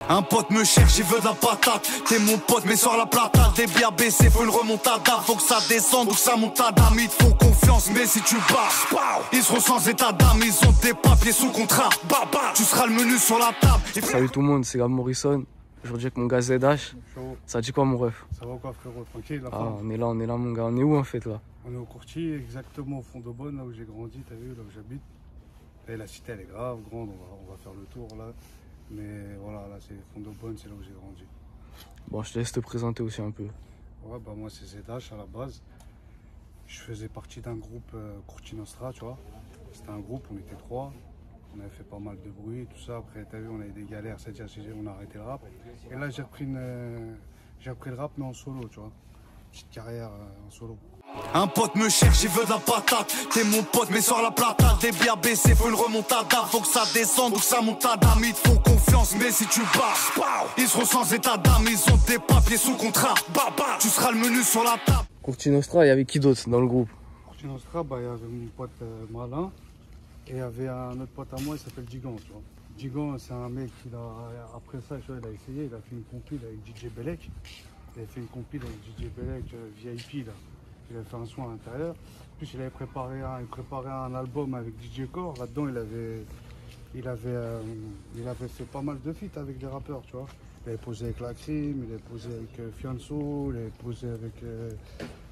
Un pote me cherche, il veut de la patate. T'es mon pote, mais sur la plata. Des biens baissés, faut une remontada. Faut que ça descende ou que ça monte à dame. Ils te font confiance, mais si tu bats, ils seront sans état d'âme. Ils ont des papiers sous contrat. Tu seras le menu sur la table. Salut tout le monde, c'est Gab Morrison. Aujourd'hui avec mon gars ZH. Ça dit quoi mon ref? Ça va quoi frérot? Tranquille la on est là mon gars. On est où en fait là? On est au Courtier, exactement au fond de Bonne, là où j'ai grandi, t'as vu, là où j'habite. Et la cité elle est grave grande, on va faire le tour là. Mais voilà, là c'est fond de Bonne, c'est là où j'ai grandi. Bon, je te laisse te présenter aussi un peu. Ouais, bah moi c'est ZH à la base. Je faisais partie d'un groupe Courtier Nostra, tu vois. C'était un groupe, on était 3. On avait fait pas mal de bruit, tout ça. Après, t'as vu, on avait des galères, c'est-à-dire on a arrêté le rap. Et là, j'ai repris le rap, mais en solo, tu vois. Petite carrière en solo. Un pote me cherche, il veut de la patate. T'es mon pote, mais sur la plata. Des biens baissés, faut une remontada. Faut que ça descende ou que ça monte à dame. Ils te font confiance, mais si tu bats, ils seront sans état d'âme. Ils ont des papiers sous contrat. Tu seras le menu sur la table. Courtier Nostra, il y avait qui d'autre dans le groupe? Courtier Nostra, bah, il y avait mon pote Malin. Et il y avait un autre pote à moi, il s'appelle Digan, tu vois. Digan, c'est un mec qui après ça, tu vois, il a essayé, il a fait une compile avec DJ Belek. Il a fait une compile avec DJ Belek VIP, là. Il avait fait un son à l'intérieur. En plus, il avait préparé un album avec DJ Core. Là-dedans, il avait fait pas mal de feats avec des rappeurs, tu vois. Il avait posé avec La Crime, il avait posé avec Fianso, il avait posé avec...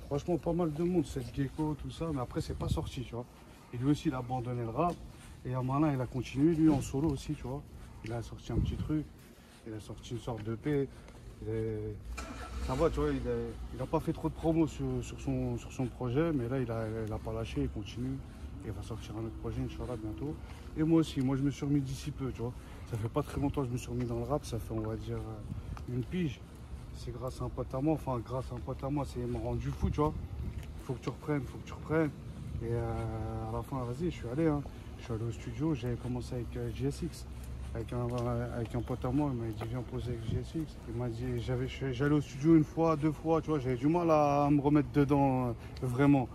franchement, pas mal de monde, cette Gecko, tout ça. Mais après, c'est pas sorti, tu vois. Et lui aussi, il a abandonné le rap. Et à Malin, il a continué, lui, en solo aussi, tu vois. Il a sorti un petit truc. Il a sorti une sorte de paix. Ça va, tu vois, il a pas fait trop de promos sur son projet. Mais là, il a pas lâché, il continue. Et il va sortir un autre projet, Inch'Allah, bientôt. Et moi aussi, moi, je me suis remis d'ici peu, tu vois. Ça fait pas très longtemps que je me suis remis dans le rap. Ça fait, on va dire, une pige. C'est grâce à un pote à moi. Enfin, grâce à un pote à moi, il m'a rendu fou, tu vois. Faut que tu reprennes. Et à la fin, vas-y, je suis allé. Hein. Je suis allé au studio, j'avais commencé avec GSX. Avec un pote à moi, il m'a dit viens poser avec GSX. Il m'a dit, j'allais au studio une fois, 2 fois, tu vois, j'avais du mal à me remettre dedans, vraiment.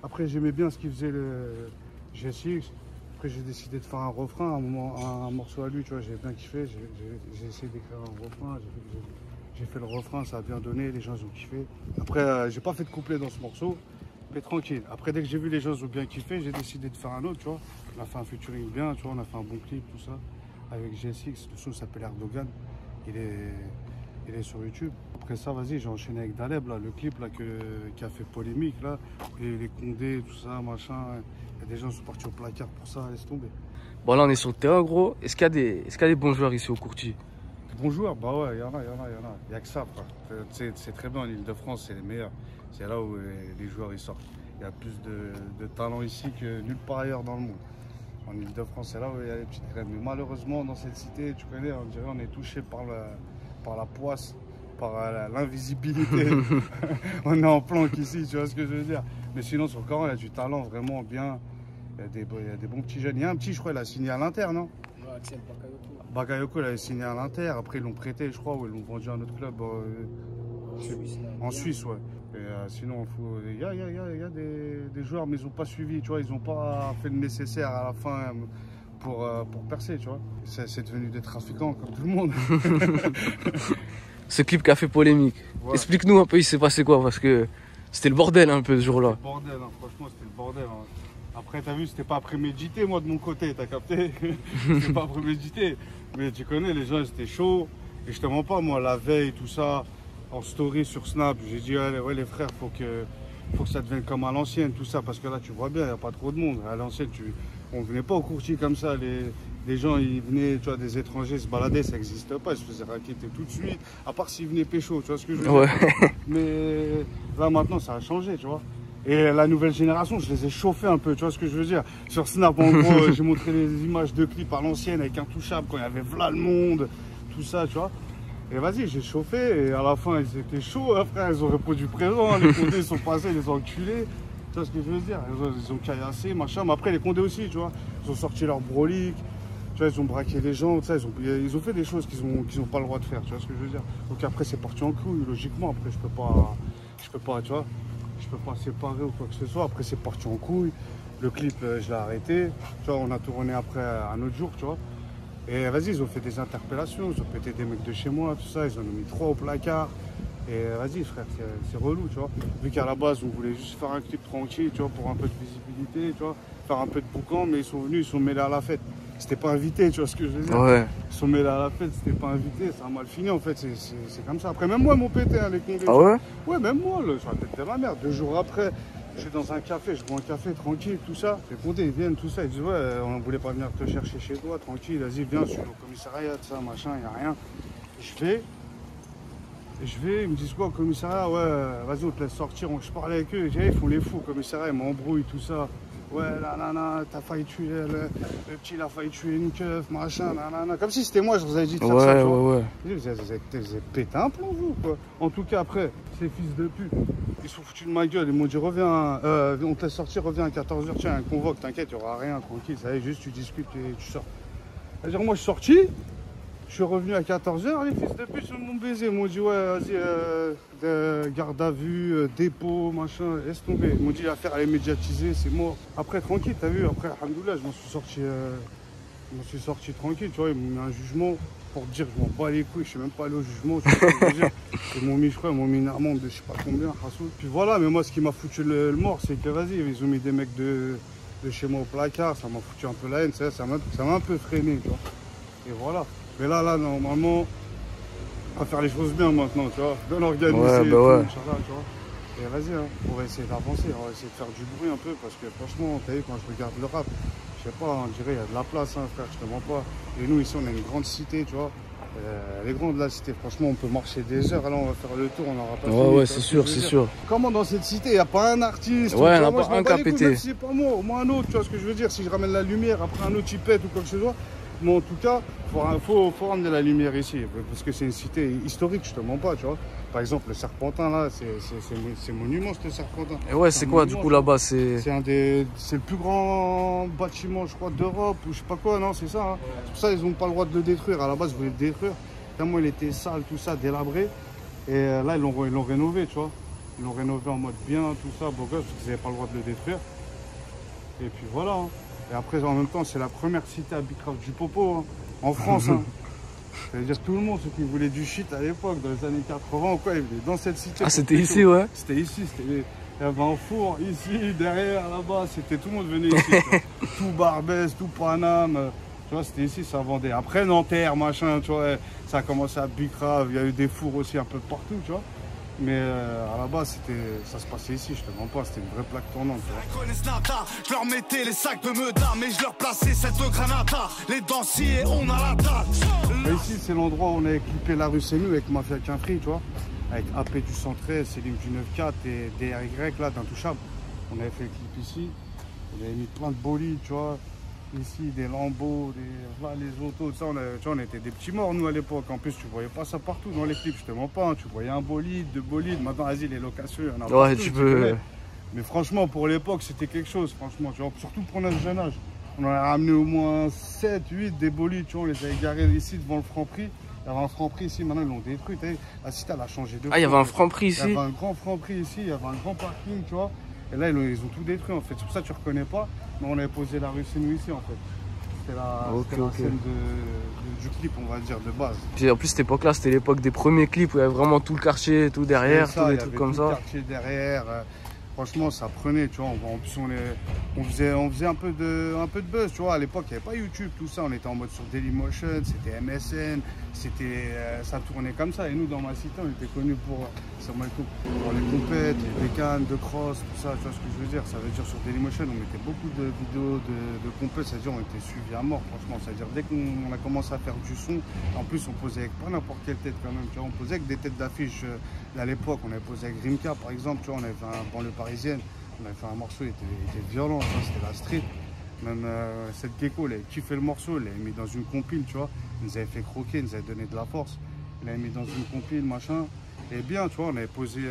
Après, j'aimais bien ce qu'il faisait le GSX. Après, j'ai décidé de faire un refrain, un morceau à lui, tu vois, j'ai bien kiffé. J'ai essayé d'écrire un refrain, j'ai fait le refrain, ça a bien donné, les gens ont kiffé. Après, j'ai pas fait de couplet dans ce morceau. Mais tranquille. Après, dès que j'ai vu les gens ont bien kiffé, j'ai décidé de faire un autre, tu vois. On a fait un featuring bien, tu vois, on a fait un bon clip, tout ça, avec GSX. Le son s'appelle Erdogan. Il est sur YouTube. Après ça, vas-y, j'ai enchaîné avec Daleb, là, le clip là, qui a fait polémique, là. Les Condés, tout ça, machin. Il y a des gens qui sont partis au placard pour ça, laisse tomber. Bon, là, on est sur le terrain, gros. Est-ce qu'il y a des bons joueurs ici au Courtier? Bons joueurs? Bah ouais, il y en a. Il n'y a que ça, frère. C'est très bien, en Ile-de-France, c'est les meilleurs. C'est là où les joueurs ils sortent. Il y a plus de talent ici que nulle part ailleurs dans le monde. En Ile-de-France, c'est là où il y a les petites graines. Mais malheureusement, dans cette cité, tu connais, on dirait on est touché par la poisse, par l'invisibilité. On est en planque ici, tu vois ce que je veux dire. Mais sinon, sur le Coran, il y a du talent vraiment bien. Il y a des bons petits jeunes. Il y a un petit, je crois, il a signé à l'Inter, non? Ouais, Axel Bakayoko. Bakayoko, il avait signé à l'Inter. Après, ils l'ont prêté, je crois, ou ils l'ont vendu à un autre club. En Suisse, ouais. Et sinon, il y a des joueurs, mais ils n'ont pas suivi, tu vois, ils n'ont pas fait le nécessaire à la fin pour percer, tu vois. C'est devenu des trafiquants comme tout le monde. Ce clip qui a fait polémique. Ouais. Explique-nous un peu, il s'est passé quoi, parce que c'était le bordel un peu ce jour-là. C'était le bordel, hein, franchement, c'était le bordel. Hein. Après, t'as vu, c'était pas prémédité, moi, de mon côté, t'as capté? C'était pas prémédité. Mais tu connais, les gens, ils étaient chauds. Et je te mens pas, moi, la veille, tout ça, en story sur Snap, j'ai dit, ouais, les frères, faut que ça devienne comme à l'ancienne, tout ça, parce que là, tu vois bien, il n'y a pas trop de monde. À l'ancienne, on venait pas au Courtier comme ça. Les gens, ils venaient, tu vois, des étrangers se balader, ça n'existe pas, ils se faisaient raqueter tout de suite, à part s'ils venaient pécho, tu vois ce que je veux dire? Ouais. Mais là, maintenant, ça a changé, tu vois. Et la nouvelle génération, je les ai chauffés un peu, tu vois ce que je veux dire? Sur Snap, en gros, j'ai montré les images de clips à l'ancienne avec Intouchable, quand il y avait V'là le monde, tout ça, tu vois. Et vas-y, j'ai chauffé, et à la fin, ils étaient chauds, hein, frère, ils ont répondu présent, les Condés ils sont passés, ils les ont enculés. Tu vois ce que je veux dire? Ils ont caillassé, machin, mais après, les Condés aussi, tu vois. Ils ont sorti leur brolique, tu vois, ils ont braqué les gens, tu sais, ils ont fait des choses qu'ils ont pas le droit de faire, tu vois ce que je veux dire? Donc après, c'est parti en couille, logiquement, après, je peux pas, tu vois. Je peux pas séparer ou quoi que ce soit. Après, c'est parti en couille. Le clip, je l'ai arrêté. Tu vois, on a tourné après un autre jour, tu vois. Et vas-y, ils ont fait des interpellations, ils ont pété des mecs de chez moi, tout ça, ils en ont mis 3 au placard. Et vas-y frère, c'est relou, tu vois. Vu qu'à la base, on voulait juste faire un clip tranquille, tu vois, pour un peu de visibilité, tu vois, faire un peu de boucan, mais ils sont venus, ils sont mêlés à la fête. C'était pas invité, tu vois ce que je veux dire. Ouais. Ils sont mêlés à la fête, c'était pas invité, ça a mal fini en fait, c'est comme ça. Après, même moi, ils m'ont pété, hein, les condés. Ah ouais? Ouais, même moi, sur la tête de ma mère. 2 jours après, je suis dans un café, je bois un café tranquille, tout ça. Les condés, ils viennent, tout ça. Ils disent, ouais, on voulait pas venir te chercher chez toi, tranquille, vas-y, viens, je suis au commissariat, tout ça, machin, y a rien. Je vais, ils me disent quoi au commissariat? Ouais, vas-y, on te laisse sortir. Je parlais avec eux, ils font les fous au commissariat, ils m'embrouillent, tout ça. Ouais, là, t'as failli tuer, le petit, il a failli tuer une keuf, machin, là. Comme si c'était moi, je vous avais dit de faire ça. Ouais. Vous avez pété un plomb, vous, quoi. En tout cas, après, ces fils de pute, ils se sont foutus de ma gueule. Ils m'ont dit, reviens, on te laisse sortir, reviens à 14h, tiens, un convoque, t'inquiète, il n'y aura rien, tranquille, ça y est, juste tu discutes et tu sors. C'est-à-dire, moi, je suis sorti. Je suis revenu à 14h, les fils de pute m'ont baisé. Ils m'ont dit, ouais, vas-y, garde à vue, dépôt, machin, laisse tomber. Ils m'ont dit, l'affaire, elle est médiatisée, c'est mort. Après, tranquille, t'as vu, après, alhamdoulilah, je m'en suis sorti tranquille, tu vois. Ils m'ont mis un jugement pour te dire, je m'en bats les couilles, je suis même pas allé au jugement. Tu vois ce que je veux dire. Ils m'ont mis, je crois, ils m'ont mis une amende de je sais pas combien, Hassoul. Puis voilà, mais moi, ce qui m'a foutu le mort, c'est que, vas-y, ils ont mis des mecs de chez moi au placard, ça m'a foutu un peu la haine, ça m'a un peu freiné, tu vois. Et voilà. Mais là, normalement, on va faire les choses bien maintenant, tu vois. Bien organisé, ouais, tout, ouais. Inch'Allah, tu vois. Et vas-y, hein, on va essayer d'avancer, on va essayer de faire du bruit un peu, parce que franchement, t'as vu, quand je regarde le rap, je sais pas, on dirait il y a de la place, hein, frère, je te mens pas. Et nous, ici, on a une grande cité, tu vois. Elle est grande, la cité, franchement, on peut marcher des heures, là, on va faire le tour, on n'aura pas fini, Ouais, c'est sûr, c'est sûr. Comment dans cette cité, il n'y a pas un artiste? Ouais, il n'y a a pas un qui a pété. Si c'est pas moi, au moins un autre, tu vois ce que je veux dire? Si je ramène la lumière, après un autre, il pète ou quoi que ce soit. Mais en tout cas, faut ramener la lumière ici, parce que c'est une cité historique, je te mens pas, tu vois. Par exemple, le Serpentin, là, c'est monument, ce Serpentin. Et ouais, c'est quoi, du coup, là-bas? C'est le plus grand bâtiment, je crois, d'Europe, ou je sais pas quoi, non, c'est ça. Hein. C'est pour ça qu'ils n'ont pas le droit de le détruire. À la base, ils voulaient le détruire. Tellement il était sale, tout ça, délabré. Et là, ils l'ont rénové, tu vois. Ils l'ont rénové en mode bien, tout ça, beau gosse, parce qu'ils n'avaient pas le droit de le détruire. Et puis voilà. Hein. Et après, en même temps, c'est la première cité à Bicrave du Popo, hein, en France. Hein. C'est-à-dire tout le monde, ceux qui voulaient du shit à l'époque, dans les années 80 ou quoi, ils venaient dans cette cité. Ah, c'était ici, ouais? C'était ici, il y avait un four ici, derrière, là-bas, c'était tout le monde venait ici. Tout Barbès, tout Paname, tu vois, c'était ici, ça vendait. Après Nanterre, machin, tu vois, ça a commencé à Bicrave, il y a eu des fours aussi un peu partout, tu vois. Mais à la base, ça se passait ici, je te mens pas, c'était une vraie plaque tournante. Ils connaissent nada, je leur mettais les sacs de Meda, mais je leur plaçais cette granata. Les danciers, on a la date. Et ici, c'est l'endroit où on avait clippé La Rue C'est Nous avec Mafia Quinfri, tu vois. Avec AP du 113, Célim du 94 et DRY, là, d'Intouchable. On avait fait le clip ici, on avait mis plein de bolides, tu vois. Ici, des lambeaux, là, les autos, tout ça, on était des petits morts, nous, à l'époque. En plus, tu voyais pas ça partout dans les clips, je te mens pas. Hein. Tu voyais un bolide, 2 bolides. Maintenant, vas-y, les locations, il y en a ouais, partout, tu peux. Mais franchement, pour l'époque, c'était quelque chose, franchement. Tu vois, surtout pour notre jeune âge. On en a ramené au moins 7, 8 des bolides, tu vois. On les avait garés ici devant le Franprix. Il y avait un Franprix ici, maintenant, ils l'ont détruit. La cité, elle a changé de. Ah, il y avait un Franprix ici? Il y avait un grand Franprix ici, il y avait un grand parking, tu vois. Et là, ils ont tout détruit, en fait. C'est pour ça que tu reconnais pas. Mais on avait posé La Rue C'est Nous ici, en fait. C'était la scène du clip, on va dire, de base. Puis en plus, cette époque-là, c'était l'époque des premiers clips où il y avait vraiment tout le quartier, tout derrière, ça, tous les trucs comme ça. Le quartier derrière, franchement, ça prenait, tu vois. En plus, on faisait un peu de buzz, tu vois. À l'époque, il n'y avait pas YouTube, tout ça. On était en mode sur Dailymotion, c'était MSN, ça tournait comme ça. Et nous, dans ma cité, on était connus pour les compètes, les bécanes, de cross, tout ça. Tu vois ce que je veux dire? Ça veut dire sur Dailymotion, on mettait beaucoup de vidéos de compètes, c'est-à-dire on était suivis à mort, franchement. C'est-à-dire dès qu'on a commencé à faire du son, en plus, on posait avec pas n'importe quelle tête quand même, tu vois. On posait avec des têtes d'affiche. À l'époque, on avait posé avec Rimka, par exemple, tu vois. On avait fait un banlieue parisienne, on avait fait un morceau, il était violent, tu vois, c'était la street. Même cette gecko, elle avait kiffé le morceau, elle l'avait mis dans une compile, tu vois. Il nous avait fait croquer, il nous avait donné de la force. Il l'avait mis dans une compile, machin. Et bien, tu vois, on avait posé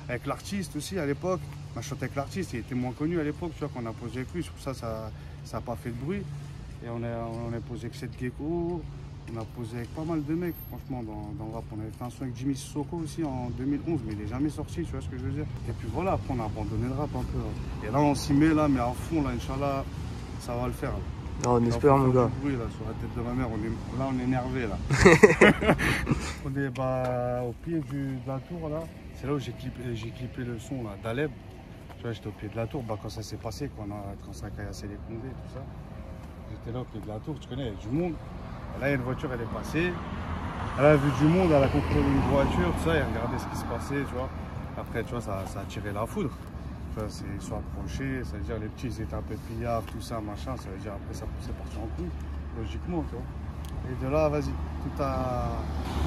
avec l'artiste aussi à l'époque. On a chanté avec l'artiste, il était moins connu à l'époque, tu vois, qu'on a posé avec lui. C'est pour ça ça n'a pas fait de bruit. Et on a posé avec cette gecko. On a posé avec pas mal de mecs, franchement, dans le rap. On avait fait un son avec Jimmy Sissoko aussi en 2011, mais il n'est jamais sorti, tu vois ce que je veux dire. Et puis voilà, après on a abandonné le rap un peu. Hein. Et là, on s'y met, là, mais à fond, là, Inch'Allah, ça va le faire. Là. Non, on espère, mon gars. Oui, là, sur la tête de ma mère, on est énervé là. On est au pied de la tour là. C'est là où j'ai clippé le son là, d'Aleb. Tu vois, j'étais au pied de la tour, quand ça s'est passé, quand ça a caillassé les condés, tout ça. J'étais là au pied de la tour, tu connais, il y a du monde. Et là, il y a une voiture, elle est passée. Elle a vu du monde, elle a contrôlé une voiture, tout ça, et regardé ce qui se passait, tu vois. Après, tu vois, ça a tiré la foudre. Tu vois, ils sont approchés, ça veut dire les petits ils étaient un peu pillards, tout ça, machin, ça veut dire après ça c'est parti en couille, logiquement, tu vois. Et de là, vas-y, tout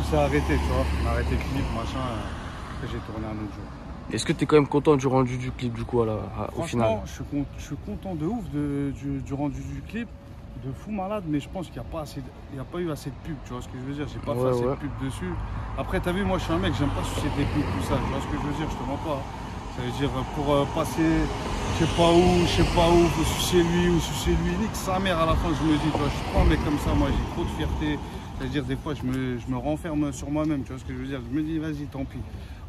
s'est arrêté, tu vois. On a arrêté le clip, machin, après j'ai tourné un autre jour. Est-ce que tu es quand même content du rendu du clip, du coup, au final? Franchement, je suis content de ouf du rendu du clip, de fou malade, mais je pense qu'il n'y a pas eu assez de pub, tu vois ce que je veux dire. J'ai pas fait assez de pub dessus. Après, tu as vu, moi je suis un mec, j'aime pas sucer des pubs, tout ça, tu vois ce que je veux dire, je te mens pas. Ça veut dire pour passer, je sais pas où, faut sucer lui ou sucer lui, nique sa mère à la fin, je me dis, tu vois, je suis pas un mec comme ça, moi j'ai trop de fierté. C'est-à-dire des fois je me renferme sur moi-même, tu vois ce que je veux dire. Je me dis vas-y tant pis.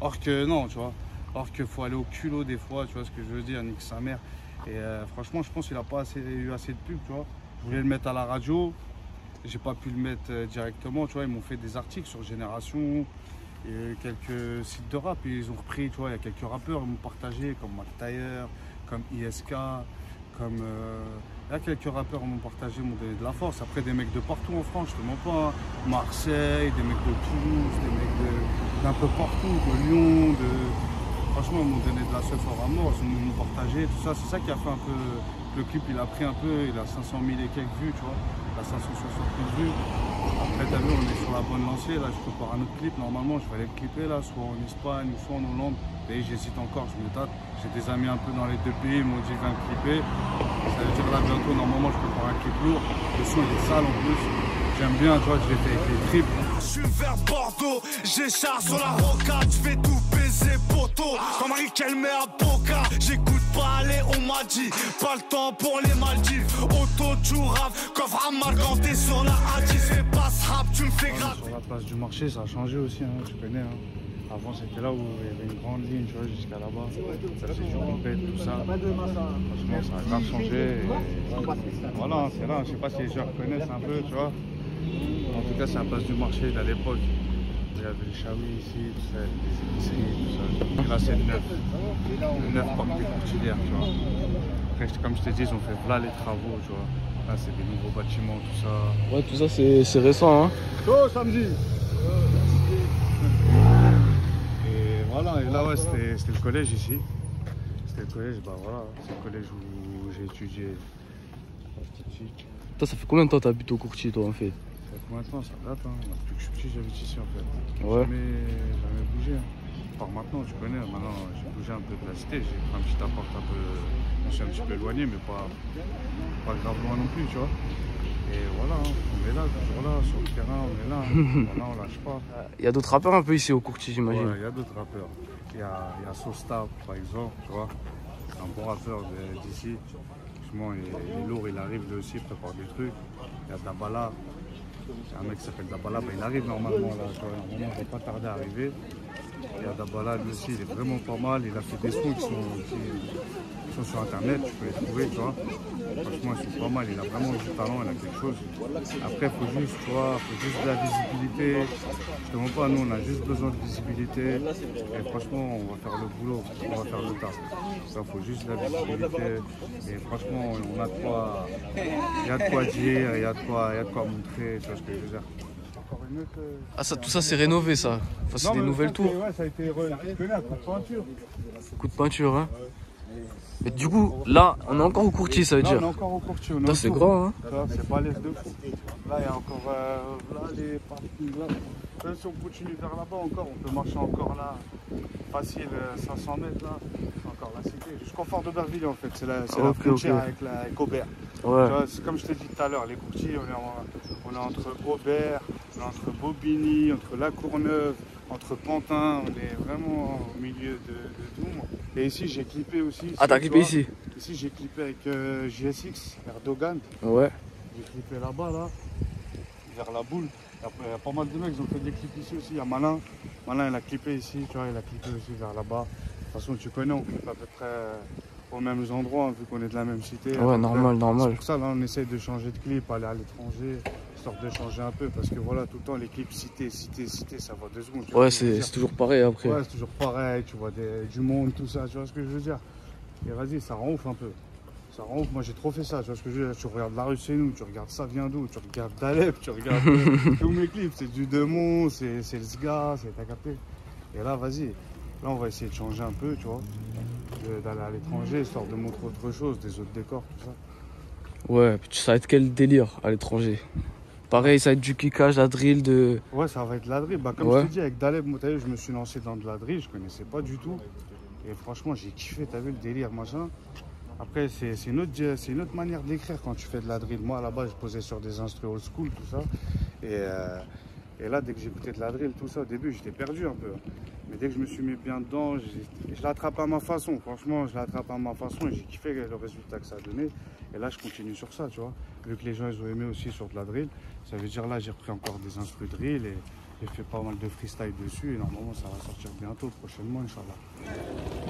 Or que non, tu vois. Or qu'il faut aller au culot des fois, tu vois ce que je veux dire, nique sa mère. Et franchement je pense qu'il n'a pas eu assez de pub, tu vois. Je voulais le mettre à la radio, j'ai pas pu le mettre directement, tu vois, ils m'ont fait des articles sur Génération. Et quelques sites de rap, et ils ont repris, tu vois, il y a quelques rappeurs qui m'ont partagé, comme McTayer, comme ISK, comme... il y a quelques rappeurs qui m'ont partagé, m'ont donné de la force. Après, des mecs de partout en France, je te mens pas, hein. Marseille, des mecs de Toulouse, des mecs d'un peu partout, de Lyon, Franchement, ils m'ont donné de la seuf à mort, ils m'ont partagé, tout ça. C'est ça qui a fait un peu... Le clip, il a pris un peu, il a 500 000 et quelques vues, tu vois. Il a 560 000 vues. Après, t'as vu, on est sur la bonne lancée. Là, je prépare un autre clip. Normalement, je vais aller le clipper, là, soit en Espagne, soit en Hollande. Et j'hésite encore, je me tâte. J'ai des amis un peu dans les deux pays, ils m'ont dit, viens le clipper. Ça veut dire là, bientôt, normalement, je prépare un clip lourd. Le son, il est sale en plus. J'aime bien, tu vois, je l'ai fait avec les tripes. Je suis vers Bordeaux, j'écharpe sur la rocade, je vais tout baiser poteau. Comme Riquel met à Boca, j'écoute pas aller, on m'a dit. Pas le temps pour les Maldives, auto rap, coffre à marganté sur la A10. Fais pas ce rap, tu me fais grave. Sur la place du marché, ça a changé aussi, hein, tu connais. Hein. Avant, c'était là où il y avait une grande ligne, tu vois, jusqu'à là-bas. Ça, c'est du compète, tout ça. Franchement, ça a grave changé. Voilà, c'est là, je sais pas si les gens reconnaissent un peu, tu vois. En tout cas, c'est la place du marché d'à l'époque. Il y avait les chaouis ici, tout ça, les épiceries, tout ça. Là, c'est le neuf. Le neuf parc des Courtilières, tu vois. Après, comme je t'ai dit, ils ont fait là les travaux, tu vois. Là, c'est des nouveaux bâtiments, tout ça. Ouais, tout ça, c'est récent, hein. Oh, samedi. Et voilà, et là, ouais, c'était le collège ici. C'était le collège, bah voilà, c'est le collège où j'ai étudié. Toi, ça fait combien de temps t'habites au Courtier, toi, en fait? Maintenant, ça date, hein. Depuis que je suis petit, j'habite ici en fait. Ouais. Jamais bougé. Hein. Par maintenant, tu connais, maintenant j'ai bougé un peu de la cité, j'ai pris un petit appart un peu. Je suis un petit peu éloigné, mais pas grave loin non plus, tu vois. Et voilà, hein. On est là, toujours là, sur le terrain, on est là. Hein. Voilà, on lâche pas. Il y a d'autres rappeurs un peu ici au Courtier, j'imagine. Ouais, il y a d'autres rappeurs. Il y a Sosta, par exemple, tu vois. C'est un bon rappeur d'ici. Franchement, il est lourd, il arrive lui aussi, il prépare des trucs. Il y a Dabala. C'est un mec qui s'appelle Dabala, il arrive normalement là, normalement il ne va pas tarder à arriver. Il y a Dabala, lui aussi, il est vraiment pas mal, il a fait des sons qui sont sur internet, tu peux les trouver, tu vois. Franchement, ils sont pas mal, il a vraiment du talent, il a quelque chose. Après, il faut juste, tu vois, faut juste de la visibilité. Je te mens pas, nous on a juste besoin de visibilité. Et franchement, on va faire le boulot, on va faire le taf. Il faut juste de la visibilité. Et franchement, on a de quoi, il y a de quoi dire, il y a de quoi montrer, tu vois ce que je veux dire. Ah, ça, tout ça, c'est rénové, ça. Enfin, c'est des nouvelles tours. Ouais, ça a été coup de peinture. Coup de peinture, hein. Mais du coup, là, on est encore au Courtier, ça veut Là, dire. on est encore au Courtier. C'est grand, hein. C'est pas l'aise de fou. Là, il y a encore là, les parkings là. Même si on continue vers là-bas encore, on peut marcher encore là. Facile, 500 mètres là. C'est encore la cité. Jusqu'au fort d'Aubervilliers en fait. C'est la frontière avec Aubert. Ouais. Comme je t'ai dit tout à l'heure, les Courtiers, on est entre Aubert, on est entre Bobigny, entre La Courneuve, entre Pantin. On est vraiment au milieu de tout. Et ici, j'ai clippé aussi. Ah, t'as clippé ici? Ici, j'ai clippé avec JSX, Erdogan. Ouais. J'ai clippé là-bas, là, vers la boule. Et après, il y a pas mal de mecs qui ont fait des clips ici aussi. Il y a Malin. Malin, il a clippé ici, tu vois, il a clippé aussi vers là-bas. De toute façon, tu connais, on clippe à peu près aux mêmes endroits, vu qu'on est de la même cité. Ouais, normal, normal. C'est pour ça, là, on essaye de changer de clip, aller à l'étranger, histoire de changer un peu, parce que voilà, tout le temps, les clips cité, ça va 2 secondes. Ouais, c'est toujours pareil après. Ouais, c'est toujours pareil, tu vois du monde, tout ça, tu vois ce que je veux dire. Et vas-y, ça rend ouf un peu. Ça rend ouf, moi j'ai trop fait ça, tu vois ce que je veux dire. Tu regardes La Rue c'est nous, tu regardes Ça vient d'où, tu regardes Dalep, tu regardes tous mes clips, c'est du Demont, c'est le Sga, t'as capté. Et là, vas-y, là on va essayer de changer un peu, tu vois, d'aller à l'étranger, histoire de montrer autre chose, des autres décors, tout ça. Ouais, puis ça va être quel délire à l'étranger? Pareil, ça va être du kickage, la drill de... Ouais, ça va être la drill. Bah, comme je te dis, avec Daleb, moi, je me suis lancé dans de la drill, je connaissais pas du tout. Et franchement, j'ai kiffé, t'as vu le délire, machin. Après, c'est une autre manière d'écrire quand tu fais de la drill. Moi, à la base, je posais sur des instruments old school, tout ça. Et là, dès que j'écoutais de la drill, tout ça, au début, j'étais perdu un peu. Mais dès que je me suis mis bien dedans, je l'attrape à ma façon. Franchement, je l'attrape à ma façon et j'ai kiffé le résultat que ça a donné. Et là, je continue sur ça, tu vois. Vu que les gens, ils ont aimé aussi sur de la drill, ça veut dire là, j'ai repris encore des instruments drill et j'ai fait pas mal de freestyle dessus. Et normalement, ça va sortir bientôt, prochainement, Inch'Allah.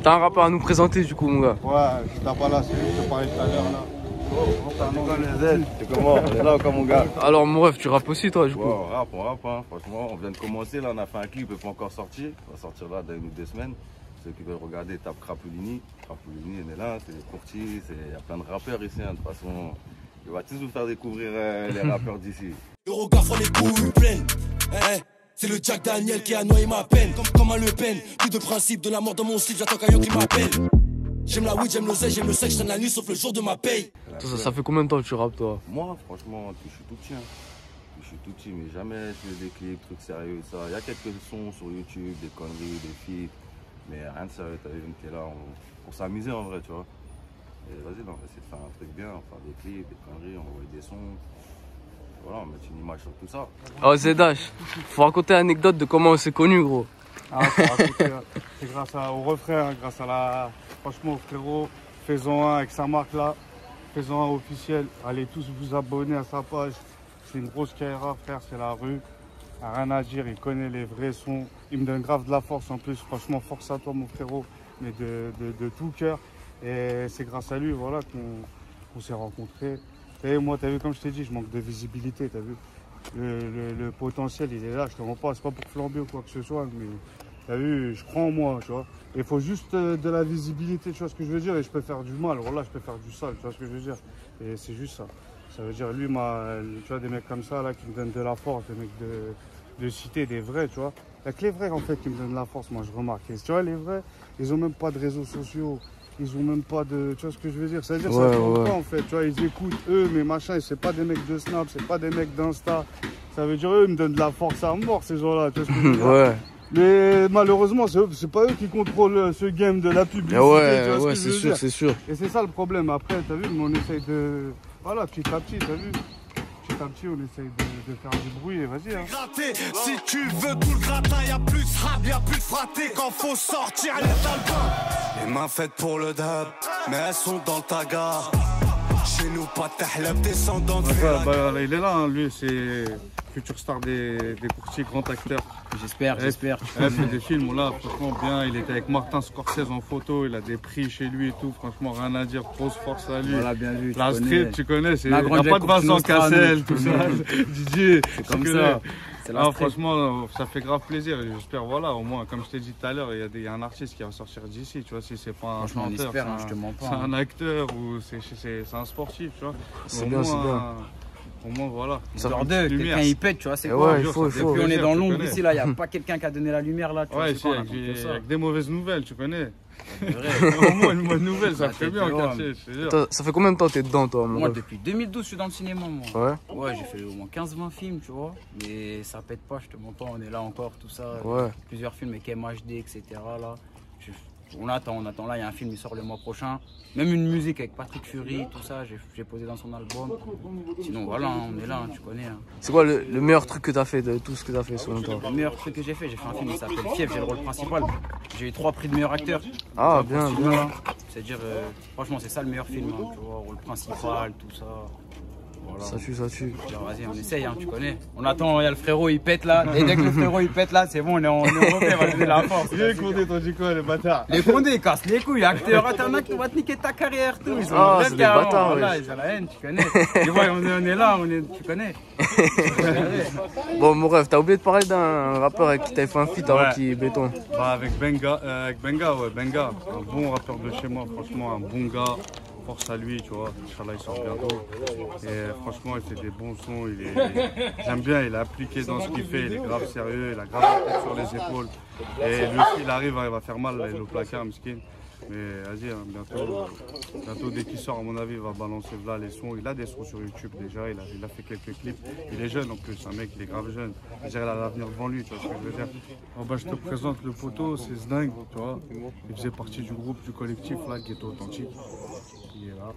T'as un rappeur à nous présenter, du coup, mon gars? Ouais, je t'ai là, c'est lui que je te parlais tout à l'heure, là. C'est comment? On est là encore mon gars. Alors mon ref, tu rappes aussi toi du coup? Ouais, on rappe, hein. Franchement, on vient de commencer, là on a fait un clip, il n'est pas encore sorti. On va sortir là dans 1 ou 2 semaines. Ceux qui veulent regarder, tape Crapulini. Crapulini, on est là, c'est les courtiers, il y a plein de rappeurs ici, hein. De toute façon, il va tous vous faire découvrir les rappeurs d'ici. Le regard font les couilles pleines. C'est le Jack Daniel qui a noyé ma peine. Comme un Le Pen, plus de principe de la mort dans mon slip, j'attends qu'un yo qui m'appelle. J'aime la weed, j'aime l'oseille, j'aime le sexe, je donne la nuit sauf le jour de ma paye. Ça fait combien de temps que tu rappes toi? Moi, franchement, je suis tout petit. Hein. Je suis tout petit, mais jamais je fais des clips, trucs sérieux, ça. Il y a quelques sons sur YouTube, des conneries, des feats, mais rien de sérieux. T'as vu, on était là pour s'amuser en vrai, tu vois. Et vas-y, on va essayer de faire un truc bien, on va faire des clips, des conneries, on va envoyer des sons. Voilà, on va mettre une image sur tout ça. Oh Zdash, faut raconter l'anecdote de comment on s'est connus, gros. Ah, c'est grâce au refrain, grâce à la... Franchement, frérot, faisons un avec sa marque là. Faisons un officiel. Allez tous vous abonner à sa page. C'est une grosse carrière, frère, c'est La Rue. Rien à dire, il connaît les vrais sons. Il me donne grave de la force en plus. Franchement, force à toi, mon frérot. Mais de tout cœur. Et c'est grâce à lui, voilà, qu'on s'est rencontrés. Et moi, t'as vu, comme je t'ai dit, je manque de visibilité, t'as vu. Le potentiel, il est là, je te rends pas, c'est pas pour flamber ou quoi que ce soit, mais t'as vu, je crois en moi, tu vois. Il faut juste de la visibilité, tu vois ce que je veux dire, et je peux faire du mal, voilà, je peux faire du sale, tu vois ce que je veux dire. Et c'est juste ça. Ça veut dire, lui, tu vois, des mecs comme ça, là, qui me donnent de la force, des mecs de cité, des vrais, tu vois. Il n'y a que les vrais, en fait, qui me donnent de la force, moi, je remarque. Et, tu vois, les vrais, ils ont même pas de réseaux sociaux. Ils ont même pas de... Tu vois ce que je veux dire? C'est-à-dire ça compte pas en fait. Tu vois, ils écoutent eux, mais machin, c'est pas des mecs de Snap, c'est pas des mecs d'Insta. Ça veut dire eux, ils me donnent de la force à mort, ces gens-là. Tu vois ce que je veux dire? Ouais. Mais malheureusement, c'est pas eux qui contrôlent ce game de la publicité. Ouais, c'est sûr, c'est sûr. Et c'est ça le problème. Après, t'as vu, mais on essaye de... Voilà, petit à petit, t'as vu? Petit à petit, on essaye de faire du bruit et vas-y. Hein. Si tu veux tout le gratin, y'a plus de rap, y'a plus de fraté. Quand faut sortir les albums. Les mains faites pour le dab, mais elles sont dans ta gare. Chez nous, pas de tahlab, descendant de il est là, hein, lui, c'est futur star des courtiers, grand acteur. J'espère. Il fait des films, là, franchement bien. Il était avec Martin Scorsese en photo, il a des prix chez lui et tout. Franchement, rien à dire, grosse force à lui. Voilà, bien vu. La street, tu connais, il n'y a pas de Vincent Cassel, tout ça. Didier, c'est comme ça. Ah, franchement, ça fait grave plaisir. J'espère, voilà, au moins, comme je t'ai dit tout à l'heure, il y a un artiste qui va sortir d'ici, tu vois, si c'est pas un chanteur, c'est un acteur ou c'est un sportif, tu vois. C'est bien, c'est bien. Au moins, voilà. Quelqu'un il pète, tu vois, c'est quoi? Depuis on est dans l'ombre ici, là, il n'y a pas quelqu'un qui a donné la lumière, là. Ouais, avec des mauvaises nouvelles, tu connais. Au moins une bonne nouvelle, ça fait bien en quartier. Ça fait combien de temps que t'es dedans, toi? Moi, depuis 2012, je suis dans le cinéma, moi. Ouais? Ouais, j'ai fait au moins 15-20 films, tu vois. Mais ça pète pas, je te mens pas, on est là encore, tout ça. Ouais. Plusieurs films avec MHD, etc. Là. On attend. Là, il y a un film qui sort le mois prochain. Même une musique avec Patrick Fury, tout ça, j'ai posé dans son album. Sinon, voilà, on est là, tu connais. Hein. C'est quoi le meilleur truc que t'as fait de tout ce que t'as fait selon toi? Le meilleur truc que j'ai fait un film qui s'appelle Fief, j'ai le rôle principal. J'ai eu 3 prix de meilleur acteur. Ah, bien, bien. C'est-à-dire, franchement, c'est ça le meilleur film, hein, tu vois, rôle principal, tout ça. Voilà. Ça tue, ça tue. Alors, vas-y, on essaye, hein, tu connais. On attend, il y a le frérot, il pète là. Et dès que le frérot il pète là, c'est bon, on est refait, on va donner la force. Il est Condé, t'en dis quoi, les bâtards? Les Condés, ils cassent les couilles. Acteurs, t'en as qui vont te niquer ta carrière, tout. Ils ont Ah, le c'est rêve des carrément. bâtards, Voilà, ouais. ils ont la haine, tu connais. Tu vois, on est là, tu connais. Bon, mon rêve, t'as oublié de parler d'un rappeur avec qui t'avais fait un feat avant Ouais. qu'il béton. Bah avec Benga, ouais, Benga, un bon rappeur de chez moi, franchement, un bon gars. Force à lui, tu vois. Inch'Allah, il sort bientôt. Et franchement, il fait des bons sons. J'aime bien, il est appliqué dans ce qu'il fait. Il est grave sérieux, il a grave la tête sur les épaules. Et lui aussi, il arrive, il va faire mal, là, il est au placard, miskin. Mais vas-y, hein, bientôt, dès qu'il sort, à mon avis, il va balancer là les sons. Il a des sons sur YouTube déjà, il a fait quelques clips. Il est jeune en plus, un mec, il est grave jeune. Je veux dire, il a l'avenir devant lui, tu vois ce que je veux dire. Oh, bah, je te présente le poteau, c'est Zding, tu vois. Il faisait partie du groupe, du collectif, là, Ghetto Authentique. Il est là.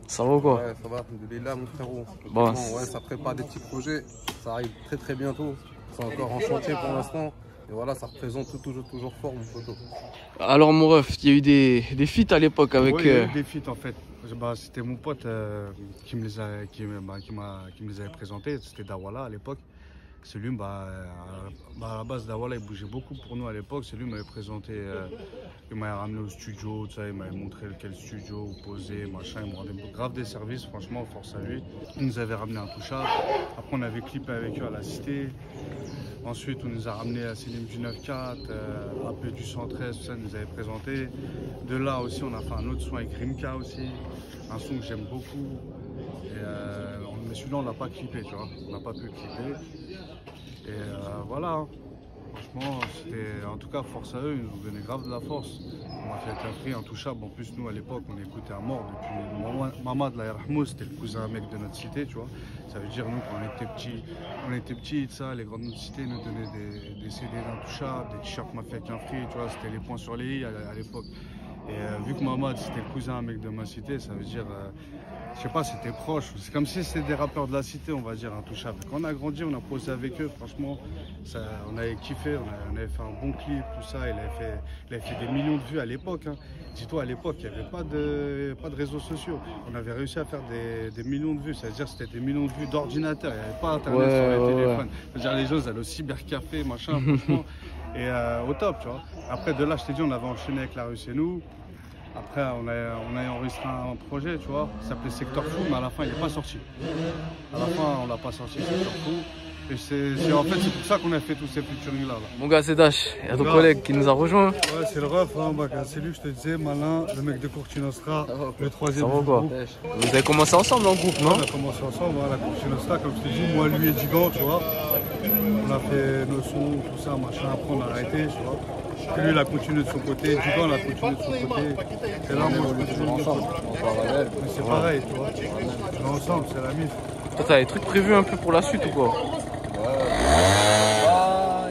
Ça va ou quoi? Ouais, ça va, alhamdoulilah, mon frérot. Bon. Ouais, ça prépare des petits projets, ça arrive très bientôt. C'est encore en chantier pour l'instant. Et voilà, ça représente toujours fort, mon photo. Alors, mon ref, il y a eu des feats à l'époque avec. Ouais, il y a eu des feats en fait. Bah, c'était mon pote qui me les avait présentés. C'était Dawala à l'époque. C'est lui, à la base, Dawala, il bougeait beaucoup pour nous à l'époque. C'est lui qui m'avait présenté, il m'avait ramené au studio, tu sais, il m'avait montré quel studio, où poser, machin. Il me rendait grave des services, franchement, force à lui. Il nous avait ramené un touchable. Après, on avait clippé avec eux à la Cité. Ensuite, on nous a ramené à Célim du 9-4, un peu du 113, tout ça, il nous avait présenté. De là aussi, on a fait un autre son avec Rimka aussi, un son que j'aime beaucoup. Mais celui-là, on l'a pas clippé, tu vois, on n'a pas pu le clipper. Et voilà, hein. Franchement, c'était, en tout cas, force à eux, ils nous ont donné grave de la force. On a fait un prix intouchable. En plus, nous, à l'époque, on écoutait à mort depuis Mamad, la Yarhmou, c'était le cousin mec de notre cité, tu vois. Ça veut dire, nous, quand on était petits, ça, les grandes de notre cité nous donnaient des CD d'intouchables, des t-shirts Mafia avec un free, tu vois, c'était les points sur les i à l'époque. Et vu que Mamad, c'était le cousin mec de ma cité, ça veut dire, je sais pas, c'était proche. C'est comme si c'était des rappeurs de la cité, on va dire, intouchables. Quand on a grandi, on a posé avec eux, franchement, ça, on avait kiffé, on avait fait un bon clip, tout ça. Il avait fait des millions de vues à l'époque. Hein. Dis-toi, à l'époque, il n'y avait pas de réseaux sociaux. On avait réussi à faire des millions de vues, c'est-à-dire c'était des millions de vues d'ordinateur. Il n'y avait pas Internet sur les téléphones. C'est-à-dire les gens, ils allaient au cybercafé, machin, franchement. Et au top, tu vois. Après, de là, je t'ai dit, on avait enchaîné avec La Rue C'est Nous. Après, on a enregistré un projet, tu vois, qui s'appelait Secteur Fou, mais à la fin, il n'est pas sorti. À la fin, on l'a pas sorti, Secteur Fou. Et en fait, c'est pour ça qu'on a fait tous ces featuring-là. Mon gars, c'est Dash, il y a ton collègue qui nous a rejoint. Ouais, c'est le ref, hein, c'est lui que je te disais, Malin, le mec de Courtinostra, le troisième Ça va du quoi? groupe. Vous avez commencé ensemble en groupe, non? On a commencé ensemble, voilà, Courtinostra, comme je te dis, moi, lui et Digan, tu vois. On a fait nos sons, tout ça, machin, après on a arrêté, tu vois. Puis lui, il a continué de son côté, Digan, il a continué de son côté. Et là, moi, je continue ensemble. Mais c'est pareil, tu vois. On est ensemble, c'est la mise. Toi, t'as des trucs prévus un peu pour la suite ou quoi?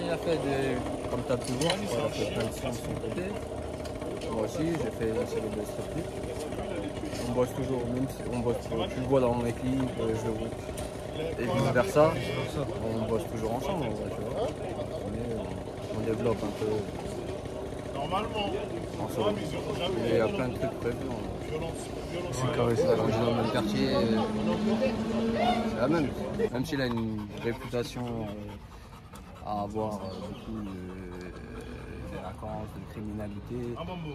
Il a fait comme tu as pu voir, il a fait plein de sons de son côté. Moi aussi, j'ai fait une série de strip. On bosse toujours, même si tu le vois dans mes clips, et vice versa. On bosse toujours ensemble, en vrai, tu vois. On développe un peu ensemble. Et il y a plein de trucs prévus. C'est carré, ça. Quand je suis dans le même quartier, c'est la même. Même s'il a une réputation à avoir beaucoup de délinquance, de criminalité,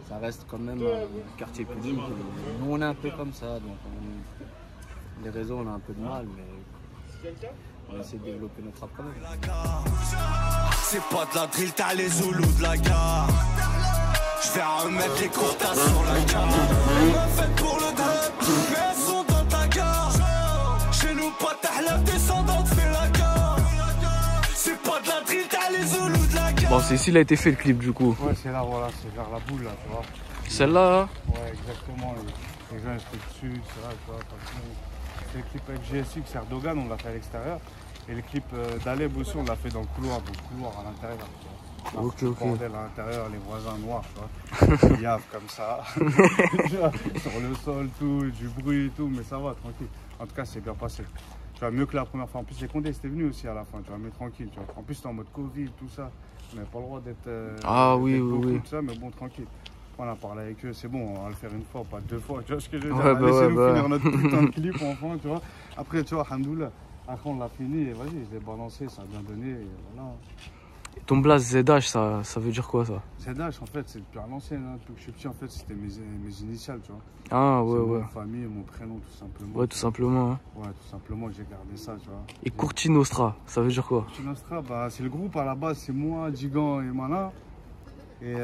ça reste quand même un quartier public. Et nous, on est un peu comme ça. Donc les réseaux, on a un peu de mal, mais on essaie de développer notre rap quand même. C'est pas de la drill, t'as les Zoulous de la gare. Je vais remettre les courtas sur la gare. Faites pour le drap, mais elles sont dans ta gare. Chez nous, pas t'ahlab, descendante, fais la gare. C'est pas de la drill, t'as les Zoulous de la gare. Bon, c'est ici, il a été fait le clip du coup. Ouais, c'est là, voilà, c'est vers la boule, là, tu vois. Celle-là, Ouais, exactement. Les gens, ils se dessus, c'est là, tu vois. C'est le clip avec GSX, c'est Erdogan, on l'a fait à l'extérieur. Et le clip d'Aleb aussi, on l'a fait dans le couloir à l'intérieur. Ok. Bordel à l'intérieur, les voisins noirs, tu vois. Ils yavent comme ça. Sur le sol, tout, du bruit et tout, mais ça va, tranquille. En tout cas, c'est bien passé. Tu vois, mieux que la première fois. En plus, les Condés, c'était venu aussi à la fin, tu vois, mais tranquille, tu vois. En plus, c'était en mode Covid, tout ça. On n'avait pas le droit d'être. Ah oui, d'être beaucoup, oui. tout ça, mais bon, tranquille. On a parlé avec eux, c'est bon, on va le faire une fois, pas deux fois. Tu vois ce que je veux Ouais, dire? bah Laissez-nous ouais, finir notre putain de clip, enfin, tu vois. Après, tu vois, alhamdoulilah, après on l'a fini et vas-y, je l'ai balancé, ça a bien donné. Et voilà. Et ton blaze ZH, ça veut dire quoi ça? ZH, en fait, c'est depuis à l'ancienne. Hein. Depuis que je suis petit, en fait, c'était mes initiales, tu vois. Ah ouais, C'est ouais. Mon famille, mon prénom, tout simplement. Ouais, tout simplement. Hein. Ouais, tout simplement, j'ai gardé ça, tu vois. Et Courti Nostra, ça veut dire quoi? Courti Nostra, bah, c'est le groupe à la base, c'est moi, Gigan et Malin. Et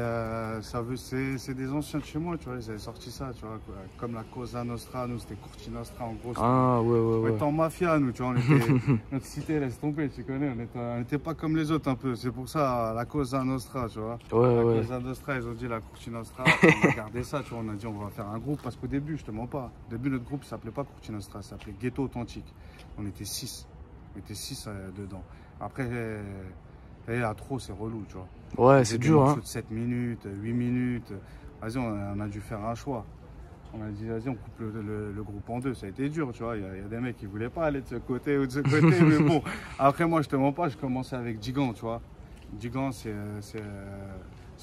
c'est des anciens de chez moi, tu vois, ils avaient sorti ça, tu vois, comme la Cosa Nostra, nous c'était Courti Nostra en gros. Ah ouais, On ouais, était ouais. en mafia, nous, tu vois, notre cité laisse tomber, tu connais, on n'était pas comme les autres un peu, c'est pour ça la Cosa Nostra, tu vois. Ouais, La ouais. Cosa Nostra, ils ont dit la Courti Nostra, on a gardé ça, tu vois, on a dit on va faire un groupe, parce qu'au début, je te mens pas, au début notre groupe s'appelait pas Courti Nostra, ça s'appelait Ghetto Authentique, on était 6 dedans. Après, et à trop, c'est relou, tu vois. Ouais, c'est dur, hein. De 7 minutes, 8 minutes. Vas-y, on a dû faire un choix. On a dit, vas-y, on coupe le groupe en deux. Ça a été dur, tu vois. Il y a des mecs qui voulaient pas aller de ce côté ou de ce côté. Mais bon, après, moi, je te mens pas, je commençais avec Gigan, tu vois. Gigan, c'est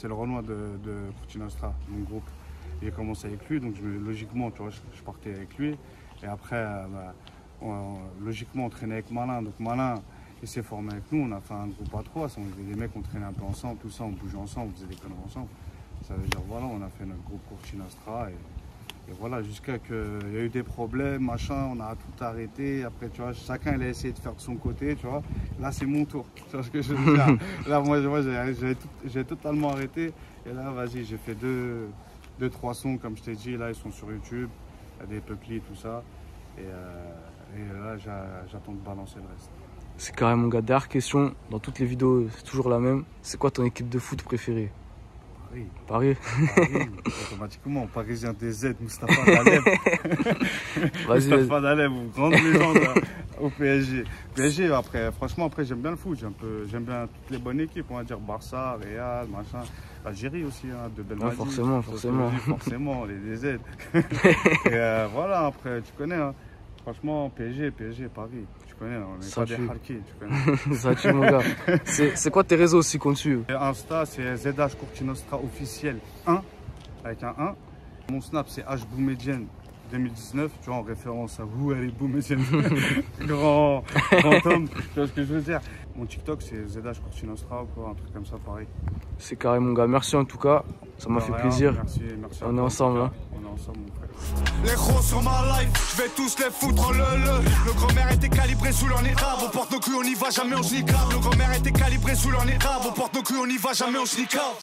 le Renoir de Courti Nostra, mon groupe. J'ai commencé avec lui, donc logiquement, tu vois, je partais avec lui. Et après, logiquement, on traînait avec Malin. Donc, Malin, il s'est formé avec nous, on a fait un groupe à 3, les mecs on traînait un peu ensemble, tout ça, on bougeait ensemble, on faisait des conneries ensemble. Ça veut dire voilà, on a fait notre groupe Courti Nostra et voilà, jusqu'à qu'il y a eu des problèmes, machin, on a tout arrêté. Après, tu vois, chacun il a essayé de faire de son côté, tu vois. Là c'est mon tour, tu vois ce que je veux dire. Là moi j'ai totalement arrêté et là vas-y, j'ai fait deux, trois sons comme je t'ai dit, là ils sont sur YouTube, il y a des peuplis, tout ça. Et là j'attends de balancer le reste. C'est carré mon gars. Dernière question, dans toutes les vidéos, c'est toujours la même. C'est quoi ton équipe de foot préférée? Paris. Paris. Automatiquement, Parisien DZ, Moustapha Daleb. Vas-y, Moustapha Daleb, grande légende au PSG. PSG, après, franchement, après j'aime bien le foot. J'aime bien toutes les bonnes équipes, on va dire Barça, Real, machin. Algérie aussi, hein, de Belmadi. Forcément. Forcément, les DZ. Et voilà, après, tu connais. Hein. Franchement, PSG, Paris. Tu connais, on n'est pas des harkis, tu connais. Ça tue mon gars. C'est quoi tes réseaux aussi qu'on te suit? Insta, c'est ZH Courti Nostra officiel 1, avec un 1. Mon Snap, c'est HBoumedienne 2019, tu vois, en référence à vous, allez, Boumedienne, grand homme, tu vois ce que je veux dire. Mon TikTok, c'est ZH Courti Nostra ou quoi, un truc comme ça, pareil. C'est carré mon gars, merci en tout cas, ça m'a fait plaisir. Merci. On est ensemble, hein. On est ensemble, mon frère. Les gros sur ma life, je vais tous les foutre en le. grand-mère était calibré sous leur niqab. On porte nos culs, on y va, jamais on se niqab. Le grand-mère était calibré sous leur niqab. On porte nos culs, on y va, jamais on se niqab.